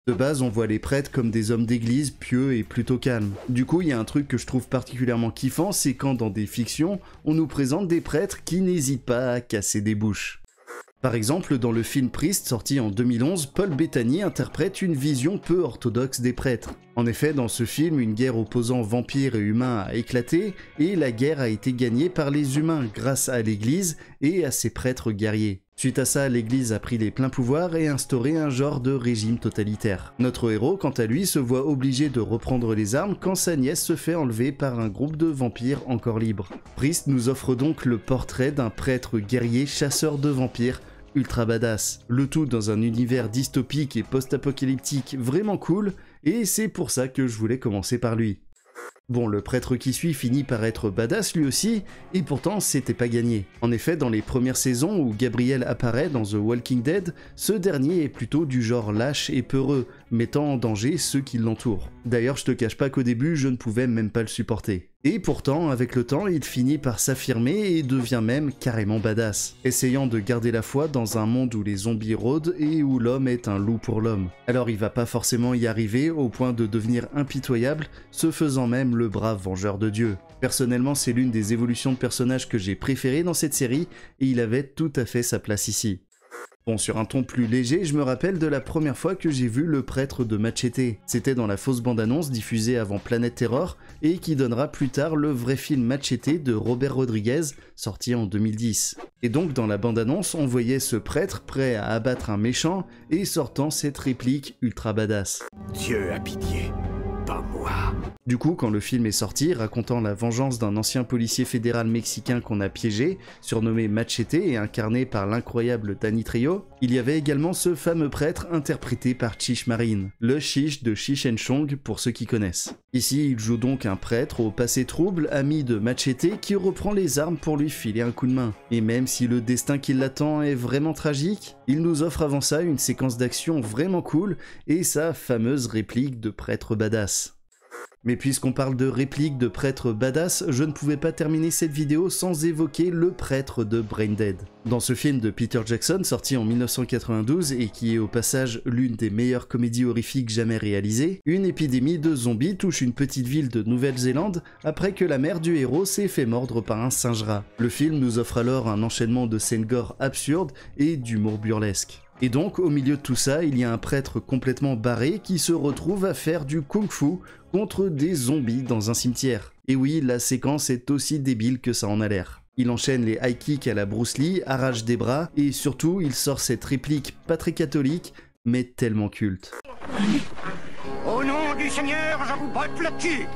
De base, on voit les prêtres comme des hommes d'église pieux et plutôt calmes. Du coup, il y a un truc que je trouve particulièrement kiffant, c'est quand dans des fictions, on nous présente des prêtres qui n'hésitent pas à casser des bouches. Par exemple, dans le film Priest sorti en 2011, Paul Bettany interprète une vision peu orthodoxe des prêtres. En effet, dans ce film, une guerre opposant vampires et humains a éclaté, et la guerre a été gagnée par les humains grâce à l'Église et à ses prêtres guerriers. Suite à ça, l'Église a pris les pleins pouvoirs et instauré un genre de régime totalitaire. Notre héros, quant à lui, se voit obligé de reprendre les armes quand sa nièce se fait enlever par un groupe de vampires encore libres. Priest nous offre donc le portrait d'un prêtre guerrier chasseur de vampires ultra badass. Le tout dans un univers dystopique et post-apocalyptique vraiment cool, et c'est pour ça que je voulais commencer par lui. Bon, le prêtre qui suit finit par être badass lui aussi, et pourtant c'était pas gagné. En effet, dans les premières saisons où Gabriel apparaît dans The Walking Dead, ce dernier est plutôt du genre lâche et peureux, mettant en danger ceux qui l'entourent. D'ailleurs, je te cache pas qu'au début, je ne pouvais même pas le supporter. Et pourtant, avec le temps, il finit par s'affirmer et devient même carrément badass, essayant de garder la foi dans un monde où les zombies rôdent et où l'homme est un loup pour l'homme. Alors il va pas forcément y arriver au point de devenir impitoyable, se faisant même le brave vengeur de Dieu. Personnellement, c'est l'une des évolutions de personnages que j'ai préférées dans cette série, et il avait tout à fait sa place ici. Bon, sur un ton plus léger, je me rappelle de la première fois que j'ai vu le prêtre de Machete. C'était dans la fausse bande-annonce diffusée avant Planète Terror, et qui donnera plus tard le vrai film Machete de Robert Rodriguez, sorti en 2010. Et donc dans la bande-annonce, on voyait ce prêtre prêt à abattre un méchant, et sortant cette réplique ultra badass. Dieu a pitié, pas moi. Du coup, quand le film est sorti, racontant la vengeance d'un ancien policier fédéral mexicain qu'on a piégé, surnommé Machete et incarné par l'incroyable Danny Trejo, il y avait également ce fameux prêtre interprété par Chish Marine, le Chish de Cheech and Chong pour ceux qui connaissent. Ici, il joue donc un prêtre au passé trouble, ami de Machete, qui reprend les armes pour lui filer un coup de main. Et même si le destin qui l'attend est vraiment tragique, il nous offre avant ça une séquence d'action vraiment cool et sa fameuse réplique de prêtre badass. Mais puisqu'on parle de réplique de prêtre badass, je ne pouvais pas terminer cette vidéo sans évoquer le prêtre de Brain Dead. Dans ce film de Peter Jackson, sorti en 1992 et qui est au passage l'une des meilleures comédies horrifiques jamais réalisées, une épidémie de zombies touche une petite ville de Nouvelle-Zélande après que la mère du héros s'est fait mordre par un singe-rat. Le film nous offre alors un enchaînement de scènes gore absurdes et d'humour burlesque. Et donc, au milieu de tout ça, il y a un prêtre complètement barré qui se retrouve à faire du kung-fu contre des zombies dans un cimetière. Et oui, la séquence est aussi débile que ça en a l'air. Il enchaîne les high kicks à la Bruce Lee, arrache des bras, et surtout, il sort cette réplique pas très catholique, mais tellement culte. Au nom du Seigneur, je vous botte le cul.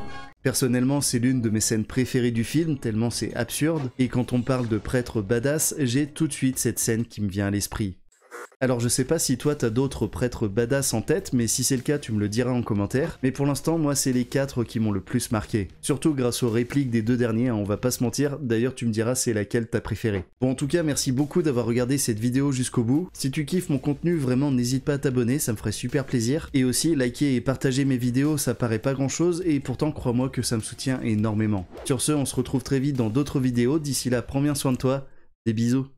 Personnellement, c'est l'une de mes scènes préférées du film, tellement c'est absurde, et quand on parle de prêtre badass, j'ai tout de suite cette scène qui me vient à l'esprit. Alors je sais pas si toi t'as d'autres prêtres badass en tête, mais si c'est le cas tu me le diras en commentaire, mais pour l'instant moi c'est les 4 qui m'ont le plus marqué. Surtout grâce aux répliques des 2 derniers, hein, on va pas se mentir, d'ailleurs tu me diras c'est laquelle t'as préférée. Bon en tout cas merci beaucoup d'avoir regardé cette vidéo jusqu'au bout, si tu kiffes mon contenu vraiment n'hésite pas à t'abonner, ça me ferait super plaisir, et aussi liker et partager mes vidéos ça paraît pas grand chose, et pourtant crois-moi que ça me soutient énormément. Sur ce on se retrouve très vite dans d'autres vidéos, d'ici là prends bien soin de toi, des bisous.